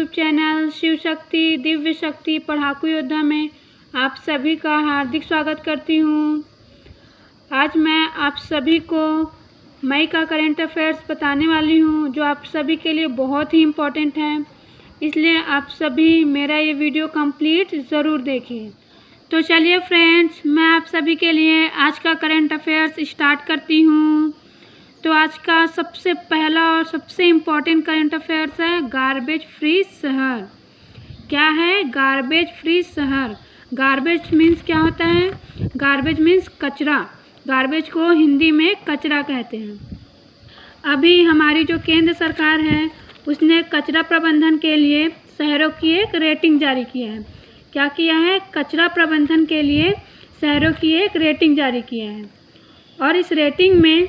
YouTube channel Shiv Shakti Divya शक्ति पढ़ाकू योद्धा में आप सभी का हार्दिक स्वागत करती हूँ। आज मैं आप सभी को मई का करंट अफेयर्स बताने वाली हूँ, जो आप सभी के लिए बहुत ही इम्पोर्टेंट है। इसलिए आप सभी मेरा ये वीडियो कंप्लीट ज़रूर देखिए। तो चलिए फ्रेंड्स, मैं आप सभी के लिए आज का करंट अफेयर्स स्टार्ट करती हूँ। तो आज का सबसे पहला और सबसे इम्पॉर्टेंट करंट अफेयर्स है गार्बेज फ्री शहर। क्या है गार्बेज फ्री शहर? गार्बेज मीन्स क्या होता है? गार्बेज मीन्स कचरा। गार्बेज को हिंदी में कचरा कहते हैं। अभी हमारी जो केंद्र सरकार है उसने कचरा प्रबंधन के लिए शहरों की एक रेटिंग जारी किया है। क्या किया है? कचरा प्रबंधन के लिए शहरों की एक रेटिंग जारी किया है। और इस रेटिंग में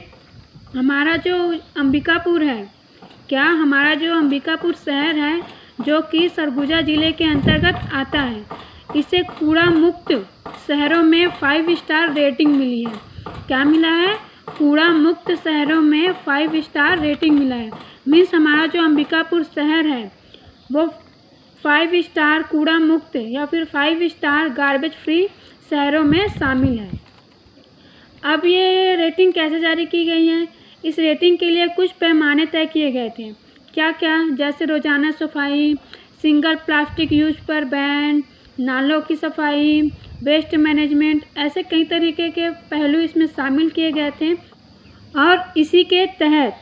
हमारा जो अंबिकापुर है, क्या हमारा जो अंबिकापुर शहर है जो कि सरगुजा ज़िले के अंतर्गत आता है, इसे कूड़ा मुक्त शहरों में 5 स्टार रेटिंग मिली है। क्या मिला है? कूड़ा मुक्त शहरों में 5 स्टार रेटिंग मिला है। मीन्स हमारा जो अंबिकापुर शहर है वो 5 स्टार कूड़ा मुक्त या फिर 5 स्टार गार्बेज फ्री शहरों में शामिल है। अब ये रेटिंग कैसे जारी की गई है? इस रेटिंग के लिए कुछ पैमाने तय किए गए थे। क्या क्या? जैसे रोज़ाना सफाई, सिंगल प्लास्टिक यूज पर बैन, नालों की सफाई, वेस्ट मैनेजमेंट, ऐसे कई तरीके के पहलू इसमें शामिल किए गए थे। और इसी के तहत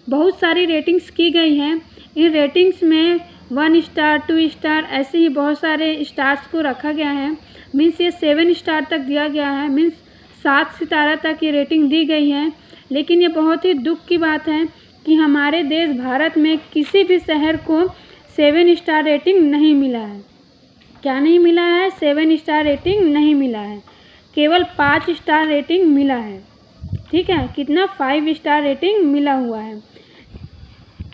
बहुत सारी रेटिंग्स की गई हैं। इन रेटिंग्स में 1 स्टार 2 स्टार ऐसे ही बहुत सारे स्टार्स को रखा गया है। मीन्स ये 7 स्टार तक दिया गया है। मीन्स 7 सितारा तक ये रेटिंग दी गई है। लेकिन ये बहुत ही दुख की बात है कि हमारे देश भारत में किसी भी शहर को 7 स्टार रेटिंग नहीं मिला है। क्या नहीं मिला है? 7 स्टार रेटिंग नहीं मिला है। केवल 5 स्टार रेटिंग मिला है। ठीक है, कितना? 5 स्टार रेटिंग मिला हुआ है।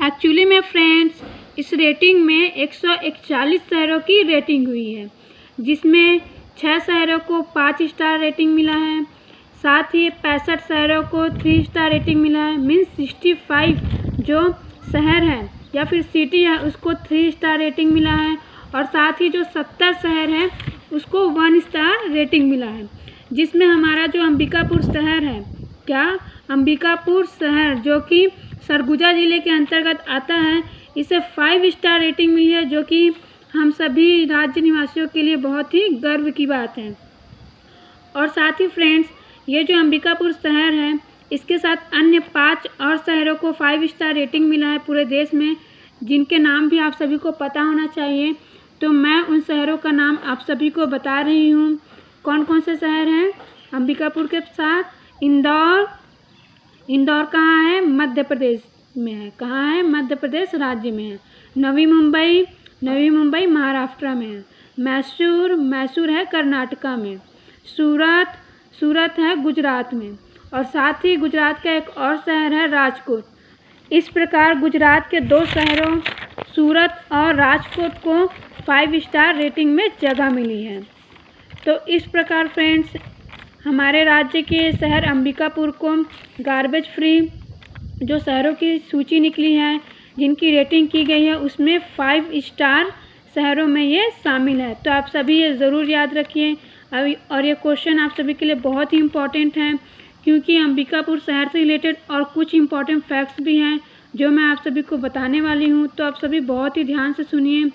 एक्चुअली में फ्रेंड्स, इस रेटिंग में 141 शहरों की रेटिंग हुई है, जिसमें 6 शहरों को 5 स्टार रेटिंग मिला है। साथ ही 65 शहरों को 3 स्टार रेटिंग मिला है। मीन्स 65 जो शहर है या फिर सिटी है उसको 3 स्टार रेटिंग मिला है। और साथ ही जो 70 शहर हैं उसको 1 स्टार रेटिंग मिला है। जिसमें हमारा जो अंबिकापुर शहर है, क्या? अंबिकापुर शहर जो कि सरगुजा ज़िले के अंतर्गत आता है, इसे 5 स्टार रेटिंग मिली है, जो कि हम सभी राज्य निवासियों के लिए बहुत ही गर्व की बात है। और साथ ही फ्रेंड्स, ये जो अंबिकापुर शहर है इसके साथ अन्य 5 और शहरों को 5 स्टार रेटिंग मिला है पूरे देश में, जिनके नाम भी आप सभी को पता होना चाहिए। तो मैं उन शहरों का नाम आप सभी को बता रही हूँ। कौन कौन से शहर हैं अंबिकापुर के साथ? इंदौर कहाँ है? मध्य प्रदेश में है। कहाँ है? मध्य प्रदेश राज्य में है। नवी मुंबई महाराष्ट्र में है। मैसूर है कर्नाटका में। सूरत है गुजरात में। और साथ ही गुजरात का एक और शहर है राजकोट। इस प्रकार गुजरात के 2 शहरों सूरत और राजकोट को 5 स्टार रेटिंग में जगह मिली है। तो इस प्रकार फ्रेंड्स, हमारे राज्य के शहर अंबिकापुर को गार्बेज फ्री जो शहरों की सूची निकली है जिनकी रेटिंग की गई है उसमें 5 स्टार शहरों में ये शामिल है। तो आप सभी ये ज़रूर याद रखिए। अभी और ये क्वेश्चन आप सभी के लिए बहुत ही इम्पोर्टेंट है, क्योंकि अंबिकापुर शहर से रिलेटेड और कुछ इम्पोर्टेंट फैक्ट्स भी हैं जो मैं आप सभी को बताने वाली हूँ। तो आप सभी बहुत ही ध्यान से सुनिए।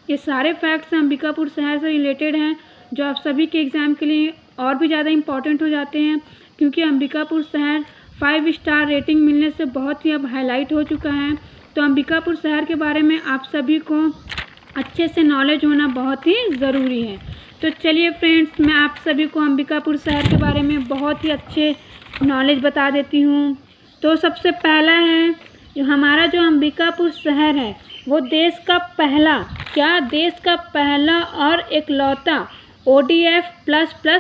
ये सारे फैक्ट्स अंबिकापुर शहर से रिलेटेड हैं, जो आप सभी के एग्ज़ाम के लिए और भी ज़्यादा इम्पोर्टेंट हो जाते हैं, क्योंकि अंबिकापुर शहर 5 स्टार रेटिंग मिलने से बहुत ही अब हाईलाइट हो चुका है। तो अंबिकापुर शहर के बारे में आप सभी को अच्छे से नॉलेज होना बहुत ही ज़रूरी है। तो चलिए फ्रेंड्स, मैं आप सभी को अंबिकापुर शहर के बारे में बहुत ही अच्छे नॉलेज बता देती हूँ। तो सबसे पहला है, हमारा जो अंबिकापुर शहर है वो देश का पहला, क्या? देश का पहला और इकलौता ODF++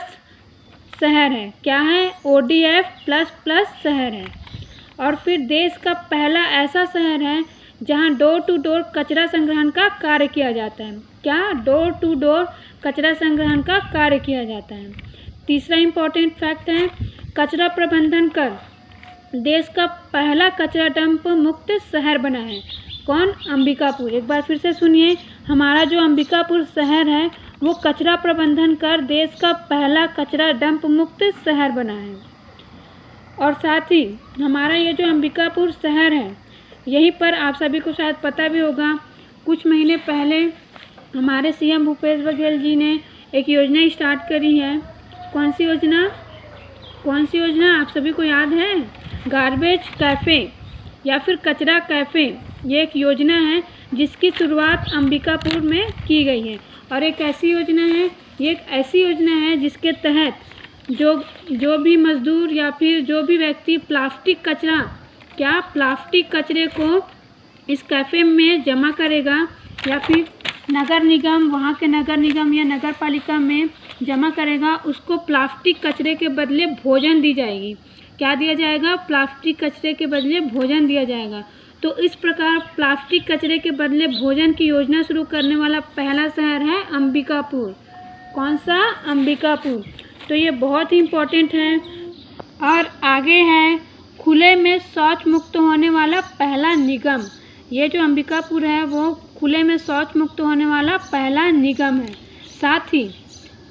शहर है। क्या है? ODF++ शहर है। और फिर देश का पहला ऐसा शहर है जहां डोर टू डोर कचरा संग्रहण का कार्य किया जाता है। क्या? डोर टू डोर कचरा संग्रहण का कार्य किया जाता है। तीसरा इम्पोर्टेंट फैक्ट है, कचरा प्रबंधन कर देश का पहला कचरा डंप मुक्त शहर बना है। कौन? अंबिकापुर। एक बार फिर से सुनिए, हमारा जो अंबिकापुर शहर है वो कचरा प्रबंधन कर देश का पहला कचरा डंप मुक्त शहर बना है। और साथ ही हमारा ये जो अंबिकापुर शहर है, यहीं पर आप सभी को शायद पता भी होगा, कुछ महीने पहले हमारे सीएम भूपेश बघेल जी ने एक योजना स्टार्ट करी है। कौन सी योजना? कौन सी योजना आप सभी को याद है? गार्बेज कैफ़े या फिर कचरा कैफ़े। ये एक योजना है जिसकी शुरुआत अंबिकापुर में की गई है। और एक ऐसी योजना है, ये एक ऐसी योजना है जिसके तहत जो भी मजदूर या फिर जो भी व्यक्ति प्लास्टिक कचरे को इस कैफ़े में जमा करेगा या फिर नगर निगम, वहाँ के नगर निगम या नगर पालिका में जमा करेगा, उसको प्लास्टिक कचरे के बदले भोजन दी जाएगी। क्या दिया जाएगा? प्लास्टिक कचरे के बदले भोजन दिया जाएगा। तो इस प्रकार प्लास्टिक कचरे के बदले भोजन की योजना शुरू करने वाला पहला शहर है अंबिकापुर। कौन सा? अंबिकापुर। तो ये बहुत ही इम्पोर्टेंट है। और आगे है खुले में शौच मुक्त होने वाला पहला निगम। ये जो अंबिकापुर है वो खुले में शौच मुक्त होने वाला पहला निगम है। साथ ही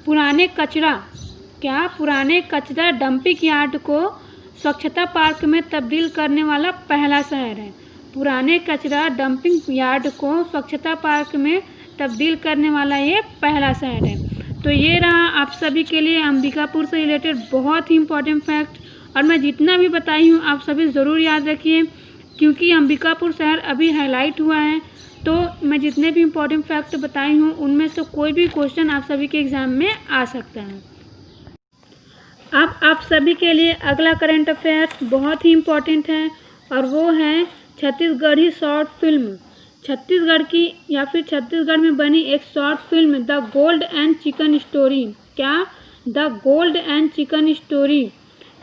पुराने कचरा डंपिंग यार्ड को स्वच्छता पार्क में तब्दील करने वाला पहला शहर है। पुराने कचरा डंपिंग यार्ड को स्वच्छता पार्क में तब्दील करने वाला ये पहला शहर है। तो ये रहा आप सभी के लिए अंबिकापुर से रिलेटेड बहुत ही इम्पोर्टेंट फैक्ट। और मैं जितना भी बताई हूँ आप सभी ज़रूर याद रखिए, क्योंकि अंबिकापुर शहर अभी हाईलाइट हुआ है। तो मैं जितने भी इम्पोर्टेंट फैक्ट बताई हूँ उनमें से कोई भी क्वेश्चन आप सभी के एग्ज़ाम में आ सकता है। अब आप सभी के लिए अगला करंट अफेयर्स बहुत ही इम्पोर्टेंट है और वो है छत्तीसगढ़ी शॉर्ट फिल्म। छत्तीसगढ़ की या फिर छत्तीसगढ़ में बनी एक short film the gold and chicken story. क्या? The gold and chicken story.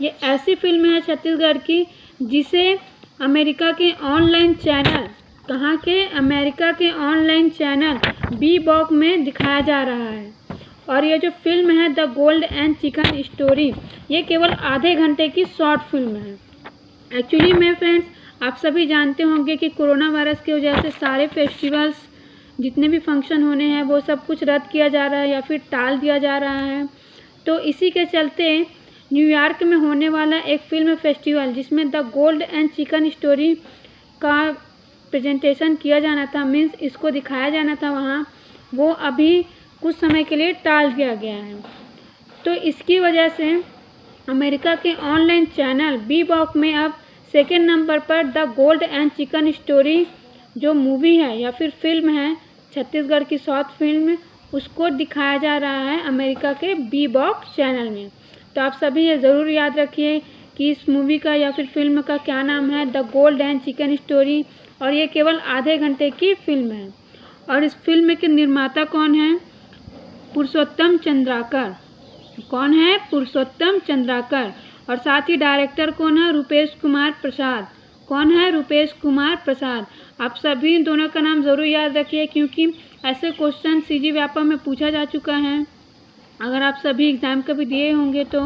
ये ऐसी फिल्म है छत्तीसगढ़ की जिसे अमेरिका के ऑनलाइन चैनल, कहाँ के? अमेरिका के ऑनलाइन चैनल बीबॉक में दिखाया जा रहा है। और ये जो फिल्म है the gold and chicken story, ये केवल आधे घंटे की शॉर्ट फिल्म है। एक्चुअली में फ्रेंड्स, आप सभी जानते होंगे कि कोरोना वायरस की वजह से सारे फेस्टिवल्स, जितने भी फंक्शन होने हैं वो सब कुछ रद्द किया जा रहा है या फिर टाल दिया जा रहा है। तो इसी के चलते न्यूयॉर्क में होने वाला एक फिल्म फेस्टिवल जिसमें the gold and chicken story का प्रेजेंटेशन किया जाना था, मीन्स इसको दिखाया जाना था वहाँ, वो अभी कुछ समय के लिए टाल दिया गया है। तो इसकी वजह से अमेरिका के ऑनलाइन चैनल बीबॉक में अब सेकेंड नंबर पर the gold and chicken story जो मूवी है या फिर फिल्म है छत्तीसगढ़ की शॉर्ट फिल्म, उसको दिखाया जा रहा है अमेरिका के बीबॉक चैनल में। तो आप सभी ये ज़रूर याद रखिए कि इस मूवी का या फिर फिल्म का क्या नाम है, the gold and chicken story. और ये केवल आधे घंटे की फिल्म है। और इस फिल्म के निर्माता कौन है? पुरुषोत्तम चंद्राकर। कौन है? पुरुषोत्तम चंद्राकर। और साथ ही डायरेक्टर कौन है? रूपेश कुमार प्रसाद। कौन है? रूपेश कुमार प्रसाद। आप सभी दोनों का नाम ज़रूर याद रखिए क्योंकि ऐसे क्वेश्चन सीजी व्यापक में पूछा जा चुका है। अगर आप सभी एग्ज़ाम कभी दिए होंगे तो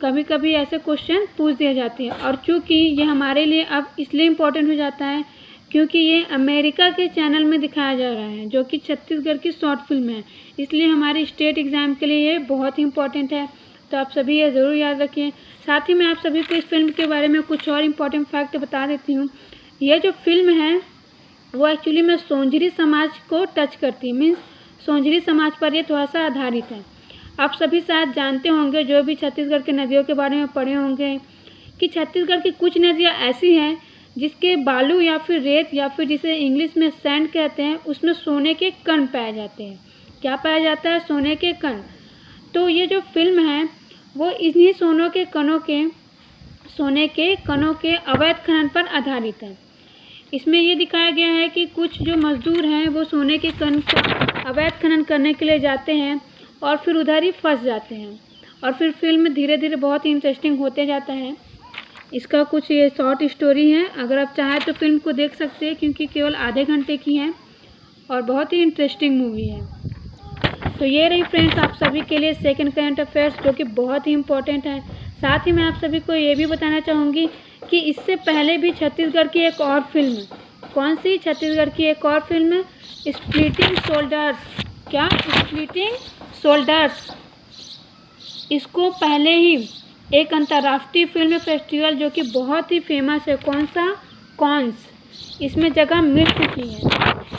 कभी कभी ऐसे क्वेश्चन पूछ दिए जाते हैं। और चूँकि ये हमारे लिए अब इसलिए इम्पोर्टेंट हो जाता है क्योंकि ये अमेरिका के चैनल में दिखाया जा रहा है जो कि छत्तीसगढ़ की शॉर्ट फिल्म है, इसलिए हमारे स्टेट एग्ज़ाम के लिए ये बहुत ही इम्पोर्टेंट है। तो आप सभी ये ज़रूर याद रखें। साथ ही मैं आप सभी को इस फिल्म के बारे में कुछ और इम्पोर्टेंट फैक्ट बता देती हूँ। ये जो फिल्म है वो एक्चुअली में सोंजरी समाज को टच करती है, मीन्स सोंजरी समाज पर ये थोड़ा सा आधारित है। आप सभी शायद जानते होंगे, जो भी छत्तीसगढ़ के नदियों के बारे में पढ़े होंगे, कि छत्तीसगढ़ की कुछ नदियाँ ऐसी हैं जिसके बालू या फिर रेत या फिर जिसे इंग्लिश में सैंड कहते हैं, उसमें सोने के कण पाए जाते हैं। क्या पाया जाता है? सोने के कण। तो ये जो फिल्म है वो इन्हीं सोने के कणों के अवैध खनन पर आधारित है। इसमें ये दिखाया गया है कि कुछ जो मजदूर हैं वो सोने के कण को अवैध खनन करने के लिए जाते हैं और फिर उधर ही फंस जाते हैं। और फिर फिल्म धीरे धीरे बहुत ही इंटरेस्टिंग होते जाता है। इसका कुछ ये शॉर्ट स्टोरी है, अगर आप चाहें तो फिल्म को देख सकते हैं क्योंकि केवल आधे घंटे की है और बहुत ही इंटरेस्टिंग मूवी है। तो ये रही फ्रेंड्स आप सभी के लिए सेकंड करंट अफेयर्स जो कि बहुत ही इम्पोर्टेंट है। साथ ही मैं आप सभी को ये भी बताना चाहूँगी कि इससे पहले भी छत्तीसगढ़ की एक और फिल्म कौन सी? छत्तीसगढ़ की एक और फिल्म स्प्लिटिंग शोल्डर्स। क्या? Splitting shoulders. इसको पहले ही एक अंतर्राष्ट्रीय फिल्म फेस्टिवल जो कि बहुत ही फेमस है, कौन सा? कांस, इसमें जगह मिल चुकी है।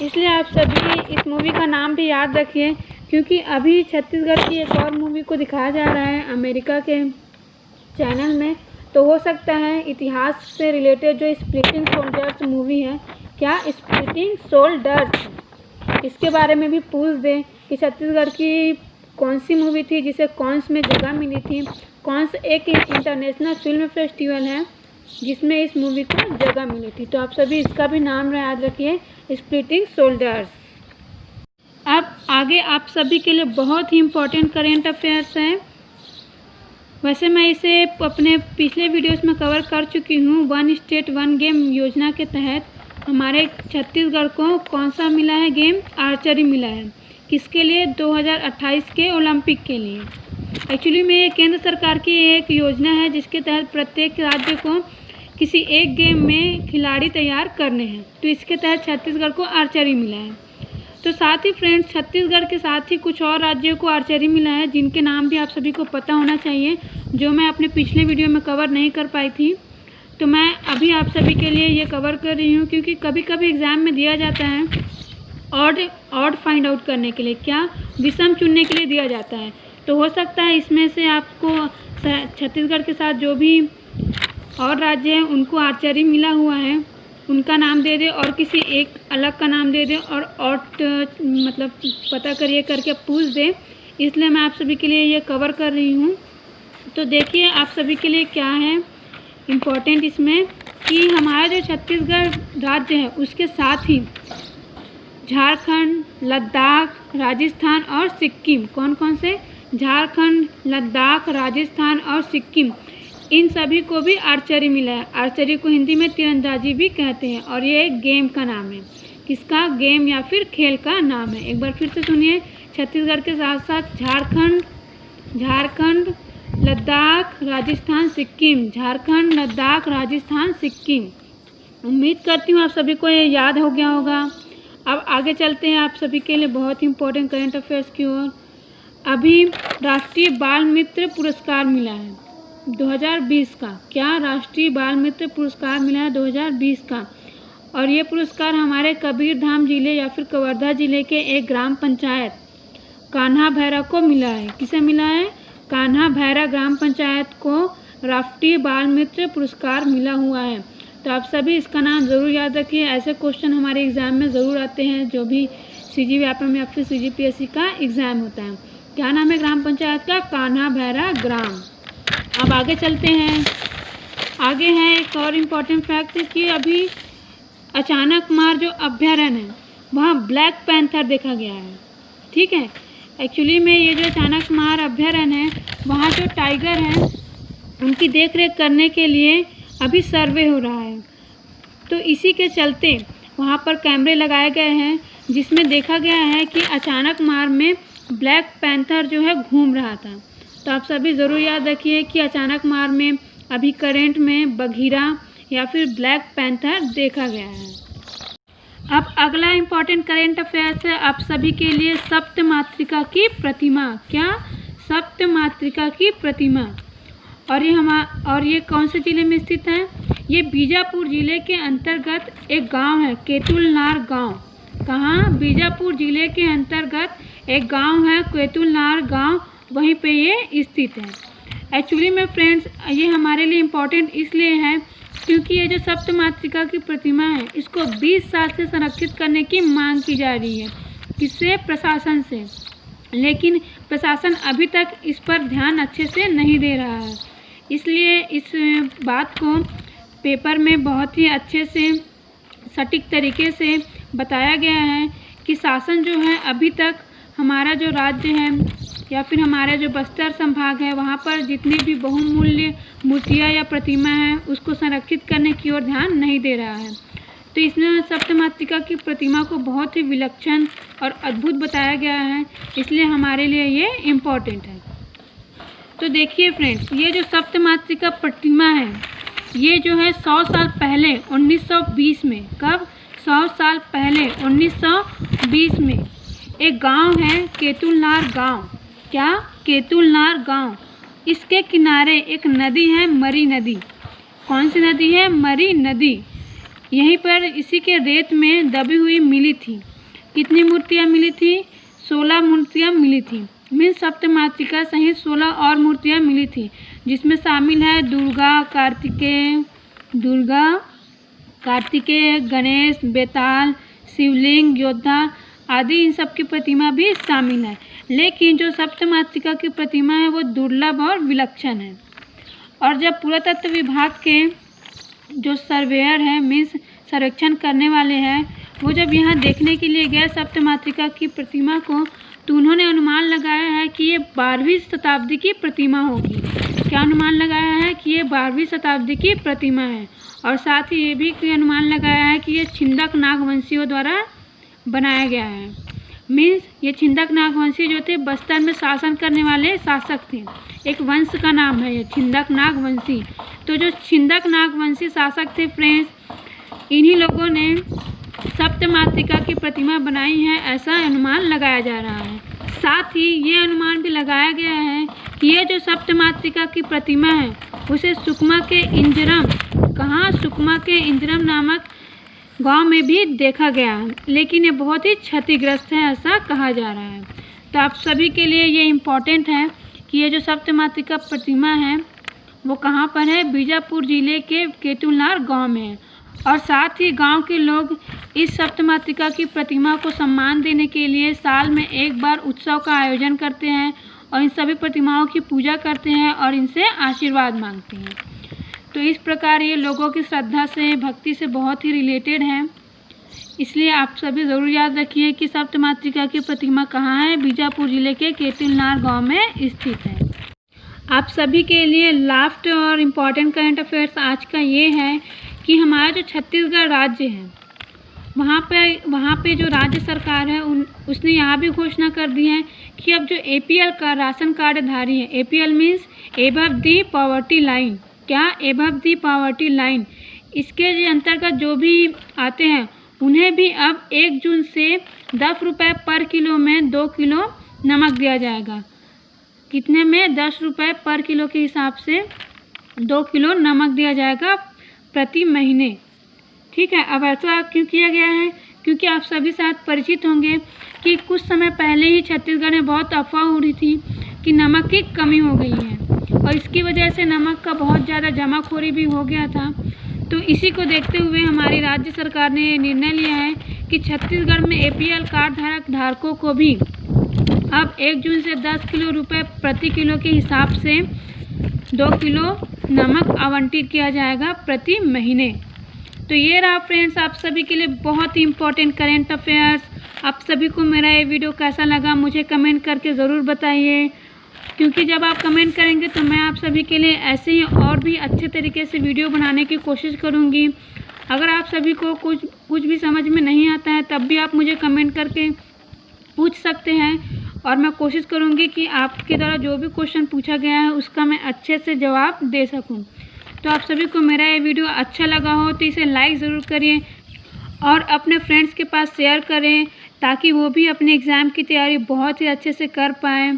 इसलिए आप सभी इस मूवी का नाम भी याद रखिए, क्योंकि अभी छत्तीसगढ़ की एक और मूवी को दिखाया जा रहा है अमेरिका के चैनल में। तो हो सकता है इतिहास से रिलेटेड जो स्प्लिटिंग शोल्डर्स मूवी है, क्या? स्प्लिटिंग शोल्डर्स, इसके बारे में भी पूछ दें कि छत्तीसगढ़ की कौन सी मूवी थी जिसे कांस में जगह मिली थी। कांस एक इंटरनेशनल फिल्म फेस्टिवल है जिसमें इस मूवी को जगह मिली थी। तो आप सभी इसका भी नाम याद रखिए, स्प्लिटिंग शोल्डर्स। अब आगे आप सभी के लिए बहुत ही इम्पोर्टेंट करेंट अफेयर्स है। वैसे मैं इसे अपने पिछले वीडियोस में कवर कर चुकी हूँ। वन स्टेट वन गेम योजना के तहत हमारे छत्तीसगढ़ को कौन सा मिला है गेम? आर्चरी मिला है। किसके लिए? 2028 के ओलंपिक के लिए। एक्चुअली में ये केंद्र सरकार की एक योजना है जिसके तहत प्रत्येक राज्य को किसी एक गेम में खिलाड़ी तैयार करने हैं। तो इसके तहत छत्तीसगढ़ को आर्चरी मिला है। तो साथ ही फ्रेंड्स, छत्तीसगढ़ के साथ ही कुछ और राज्यों को आर्चरी मिला है जिनके नाम भी आप सभी को पता होना चाहिए, जो मैं अपने पिछले वीडियो में कवर नहीं कर पाई थी। तो मैं अभी आप सभी के लिए ये कवर कर रही हूँ, क्योंकि कभी कभी एग्ज़ाम में दिया जाता है ऑड फाइंड आउट करने के लिए, क्या? विषम चुनने के लिए दिया जाता है। तो हो सकता है इसमें से आपको छत्तीसगढ़ के साथ जो भी और राज्य हैं उनको आर्चरी मिला हुआ है, उनका नाम दे दे और किसी एक अलग का नाम दे दे और मतलब पता करिए करके पूछ दे। इसलिए मैं आप सभी के लिए ये कवर कर रही हूँ। तो देखिए आप सभी के लिए क्या है इम्पोर्टेंट इसमें, कि हमारा जो छत्तीसगढ़ राज्य है उसके साथ ही झारखंड, लद्दाख, राजस्थान और सिक्किम, कौन कौन से? झारखंड, लद्दाख, राजस्थान और सिक्किम, इन सभी को भी आर्चरी मिला है। आर्चरी को हिंदी में तीरंदाजी भी कहते हैं और ये एक गेम का नाम है। किसका? गेम या फिर खेल का नाम है। एक बार फिर से सुनिए, छत्तीसगढ़ के साथ साथ झारखंड, लद्दाख, राजस्थान, सिक्किम, झारखंड, लद्दाख, राजस्थान, सिक्किम। उम्मीद करती हूँ आप सभी को ये याद हो गया होगा। अब आगे चलते हैं आप सभी के लिए बहुत ही इम्पोर्टेंट करंट अफेयर्स की ओर। अभी राष्ट्रीय बाल मित्र पुरस्कार मिला है 2020 का। क्या? राष्ट्रीय बाल मित्र पुरस्कार मिला है 2020 का। और ये पुरस्कार हमारे कबीरधाम जिले या फिर कवर्धा जिले के एक ग्राम पंचायत कान्हा भैरा को मिला है। किसे मिला है? कान्हा भैरा ग्राम पंचायत को राष्ट्रीय बाल मित्र पुरस्कार मिला हुआ है। तो आप सभी इसका नाम ज़रूर याद रखिए। ऐसे क्वेश्चन हमारे एग्ज़ाम में ज़रूर आते हैं, जो भी सीजी व्यापम या फिर CGPSC का एग्ज़ाम होता है। क्या नाम है ग्राम पंचायत का? कान्हा भैरा ग्राम। अब आगे चलते हैं। आगे है एक और इम्पॉर्टेंट फैक्ट कि अभी अचानक मार जो अभयारण्य है वहाँ ब्लैक पैंथर देखा गया है। ठीक है, एक्चुअली में ये जो अचानक मार अभयारण्य है वहाँ जो टाइगर हैं उनकी देख रेख करने के लिए अभी सर्वे हो रहा है। तो इसी के चलते वहाँ पर कैमरे लगाए गए हैं जिसमें देखा गया है कि अचानक मार में ब्लैक पैंथर जो है घूम रहा था। तो आप सभी ज़रूर याद रखिए कि अचानक मार में अभी करंट में बघीरा या फिर ब्लैक पैंथर देखा गया है। अब अगला इम्पॉर्टेंट करंट अफेयर्स है आप सभी के लिए सप्तमातृका की प्रतिमा। क्या? सप्तमातृका की प्रतिमा। और ये कौन से ज़िले में स्थित है? ये बीजापुर ज़िले के अंतर्गत एक गांव है, केतुलनार गांव। कहाँ? बीजापुर ज़िले के अंतर्गत एक गांव है केतुलनार गांव, वहीं पे ये स्थित है। एक्चुअली में फ्रेंड्स ये हमारे लिए इम्पोर्टेंट इसलिए है क्योंकि ये जो सप्तमातृका की प्रतिमा है इसको 20 साल से संरक्षित करने की मांग की जा रही है। किससे? प्रशासन से। लेकिन प्रशासन अभी तक इस पर ध्यान अच्छे से नहीं दे रहा है। इसलिए इस बात को पेपर में बहुत ही अच्छे से सटीक तरीके से बताया गया है कि शासन जो है अभी तक हमारा जो राज्य है या फिर हमारा जो बस्तर संभाग है वहाँ पर जितनी भी बहुमूल्य मूर्तियाँ या प्रतिमा हैं उसको संरक्षित करने की ओर ध्यान नहीं दे रहा है। तो इसमें सप्तमातृका की प्रतिमा को बहुत ही विलक्षण और अद्भुत बताया गया है, इसलिए हमारे लिए ये इम्पोर्टेंट है। तो देखिए फ्रेंड्स, ये जो सप्तमातृका प्रतिमा है ये जो है 100 साल पहले 1920 में, कब? 100 साल पहले 1920 में एक गांव है केतुलनार गांव। क्या? केतुलनार गांव। इसके किनारे एक नदी है, मरी नदी। कौन सी नदी है? मरी नदी। यहीं पर इसी के रेत में दबी हुई मिली थी। कितनी मूर्तियाँ मिली थी? 16 मूर्तियाँ मिली थी। मीन्स सप्तमातृका सहित 16 और मूर्तियाँ मिली थी, जिसमें शामिल है कार्तिकेय, गणेश, बेताल, शिवलिंग, योद्धा आदि, इन सब की प्रतिमा भी शामिल है। लेकिन जो सप्तमातृका की प्रतिमा है वो दुर्लभ और विलक्षण है। और जब पुरातत्व विभाग के जो सर्वेयर हैं, मीन्स सर्वेक्षण करने वाले हैं, वो जब यहाँ देखने के लिए गए सप्तमातृका की प्रतिमा को, तो उन्होंने अनुमान लगाया है कि ये 12वीं शताब्दी की प्रतिमा होगी। क्या अनुमान लगाया है? कि ये 12वीं शताब्दी की प्रतिमा है। और साथ ही ये भी अनुमान लगाया है कि ये छिंदक नागवंशियों द्वारा बनाया गया है। मीन्स ये छिंदक नागवंशी जो थे बस्तर में शासन करने वाले शासक थे। एक वंश का नाम है ये छिंदक नागवंशी। तो जो छिंदक नागवंशी शासक थे फ्रेंड्स, इन्हीं लोगों ने सप्तमातृका की प्रतिमा बनाई है, ऐसा अनुमान लगाया जा रहा है। साथ ही ये अनुमान भी लगाया गया है कि ये जो सप्तमातृका की प्रतिमा है उसे सुकमा के इंजरम, कहाँ? सुकमा के इंजरम नामक गांव में भी देखा गया, लेकिन ये बहुत ही क्षतिग्रस्त है, ऐसा कहा जा रहा है। तो आप सभी के लिए ये इम्पोर्टेंट है कि ये जो सप्तमातृका प्रतिमा है वो कहाँ पर है? बीजापुर जिले के केतुलनार गांव में है। और साथ ही गांव के लोग इस सप्तमातृका की प्रतिमा को सम्मान देने के लिए साल में एक बार उत्सव का आयोजन करते हैं और इन सभी प्रतिमाओं की पूजा करते हैं और इनसे आशीर्वाद मांगते हैं। तो इस प्रकार ये लोगों की श्रद्धा से, भक्ति से बहुत ही रिलेटेड है। इसलिए आप सभी ज़रूर याद रखिए कि सप्तमातृका की प्रतिमा कहाँ है? बीजापुर जिले के केतुलनार गांव में स्थित है। आप सभी के लिए लास्ट और इम्पॉर्टेंट करंट अफेयर्स आज का ये है कि हमारा जो छत्तीसगढ़ राज्य है, वहाँ पे जो राज्य सरकार है उसने यहाँ भी घोषणा कर दी है कि अब जो APL का राशन कार्डधारी है, APL मीन्स एबव दी पॉवर्टी लाइन। क्या? एबव दी पॉवर्टी लाइन। इसके जो अंतर्गत जो भी आते हैं उन्हें भी अब 1 जून से 10 रुपये पर किलो में 2 किलो नमक दिया जाएगा। कितने में? 10 रुपये पर किलो के हिसाब से 2 किलो नमक दिया जाएगा प्रति महीने। ठीक है। अब ऐसा क्यों किया गया है? क्योंकि आप सभी साथ परिचित होंगे कि कुछ समय पहले ही छत्तीसगढ़ में बहुत अफवाह उड़ी थी कि नमक की कमी हो गई है और इसकी वजह से नमक का बहुत ज़्यादा जमाखोरी भी हो गया था। तो इसी को देखते हुए हमारी राज्य सरकार ने ये निर्णय लिया है कि छत्तीसगढ़ में APL कार्ड धारकों को भी अब 1 जून से 10 किलो रुपये प्रति किलो के हिसाब से 2 किलो नमक आवंटित किया जाएगा प्रति महीने। तो ये रहा फ्रेंड्स आप सभी के लिए बहुत ही इम्पोर्टेंट करेंट अफेयर्स। आप सभी को मेरा ये वीडियो कैसा लगा मुझे कमेंट करके ज़रूर बताइए, क्योंकि जब आप कमेंट करेंगे तो मैं आप सभी के लिए ऐसे ही और भी अच्छे तरीके से वीडियो बनाने की कोशिश करूँगी। अगर आप सभी को कुछ भी समझ में नहीं आता है तब भी आप मुझे कमेंट करके पूछ सकते हैं और मैं कोशिश करूँगी कि आपके द्वारा जो भी क्वेश्चन पूछा गया है उसका मैं अच्छे से जवाब दे सकूँ। तो आप सभी को मेरा ये वीडियो अच्छा लगा हो तो इसे लाइक ज़रूर करिए और अपने फ्रेंड्स के पास शेयर करें ताकि वो भी अपने एग्ज़ाम की तैयारी बहुत ही अच्छे से कर पाएँ।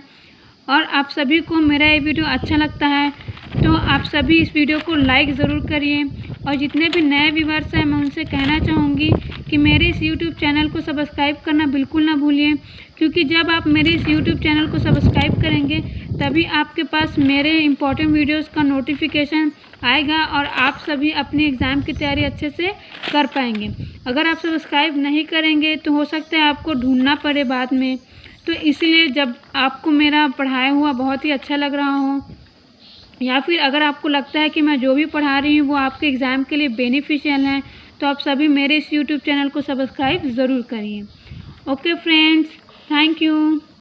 और आप सभी को मेरा ये वीडियो अच्छा लगता है तो आप सभी इस वीडियो को लाइक ज़रूर करिए। और जितने भी नए व्यूअर्स हैं मैं उनसे कहना चाहूँगी कि मेरे इस YouTube चैनल को सब्सक्राइब करना बिल्कुल ना भूलिए, क्योंकि जब आप मेरे इस YouTube चैनल को सब्सक्राइब करेंगे तभी आपके पास मेरे इम्पोर्टेंट वीडियोस का नोटिफिकेशन आएगा और आप सभी अपने एग्ज़ाम की तैयारी अच्छे से कर पाएंगे। अगर आप सब्सक्राइब नहीं करेंगे तो हो सकता है आपको ढूंढना पड़े बाद में। तो इसीलिए जब आपको मेरा पढ़ाया हुआ बहुत ही अच्छा लग रहा हो या फिर अगर आपको लगता है कि मैं जो भी पढ़ा रही हूँ वो आपके एग्ज़ाम के लिए बेनिफिशियल है तो आप सभी मेरे इस YouTube चैनल को सब्सक्राइब ज़रूर करिए। Okay friends, thank you.